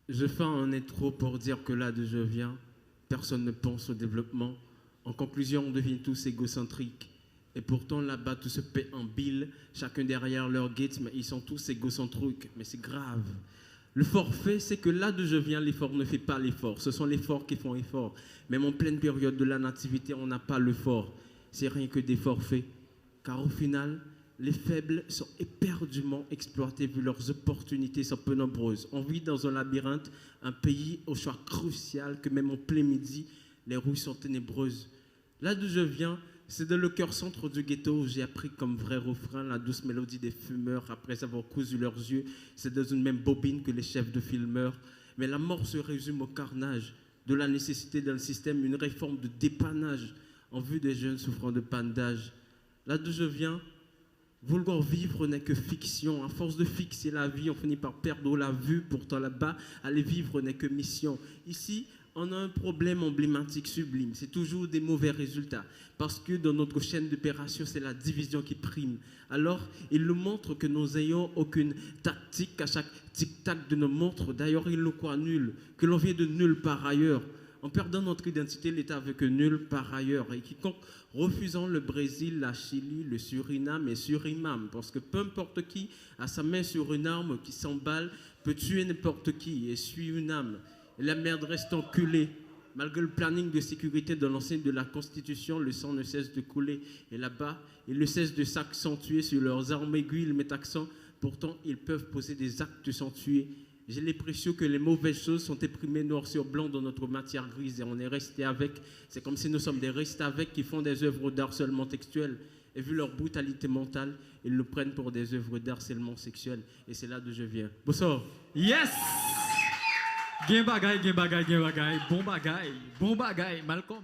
Je fais un intro pour dire que là d'où je viens, personne ne pense au développement. En conclusion, on devient tous égocentriques. Et pourtant, là-bas, tout se paie en bile, chacun derrière leur gate, mais ils sont tous égocentriques. Mais c'est grave. Le forfait, c'est que là d'où je viens, l'effort ne fait pas l'effort. Ce sont les forts qui font effort. Même en pleine période de la nativité, on n'a pas le fort. C'est rien que des forfaits. Car au final, les faibles sont éperdument exploités vu leurs opportunités sont peu nombreuses. On vit dans un labyrinthe, un pays au choix crucial que même en plein midi, les rues sont ténébreuses. Là d'où je viens, c'est dans le cœur centre du ghetto où j'ai appris comme vrai refrain la douce mélodie des fumeurs après avoir cousu leurs yeux. C'est dans une même bobine que les chefs de filmeurs. Mais la mort se résume au carnage, de la nécessité d'un système, une réforme de dépannage en vue des jeunes souffrant de panne d'âge. Là d'où je viens, vouloir vivre n'est que fiction. À force de fixer la vie, on finit par perdre la vue. Pourtant là-bas, aller vivre n'est que mission. Ici, on a un problème emblématique sublime. C'est toujours des mauvais résultats. Parce que dans notre chaîne d'opération, c'est la division qui prime. Alors, il nous montre que nous n'ayons aucune tactique à chaque tic-tac de nos montres. D'ailleurs, il nous croit nul, que l'on vient de nulle part ailleurs. En perdant notre identité, l'État veut que nul par ailleurs. Et quiconque refusant le Brésil, la Chili, le Suriname et Surimame. Parce que peu importe qui a sa main sur une arme qui s'emballe peut tuer n'importe qui et suit une âme. Et la merde reste enculée. Malgré le planning de sécurité de l'enceinte de la Constitution, le sang ne cesse de couler. Et là-bas, ils ne cessent de s'accentuer sur leurs armes aiguës, ils mettent accent. Pourtant, ils peuvent poser des actes sans tuer. J'ai l'impression que les mauvaises choses sont imprimées noir sur blanc dans notre matière grise et on est resté avec. C'est comme si nous sommes des restés avec qui font des œuvres d'art seulement textuelles. Et vu leur brutalité mentale, ils nous prennent pour des œuvres d'art seulement sexuelles. Et c'est là d'où je viens. Bonsoir. Yes! Gen bagay, bon bagay, Malcolm.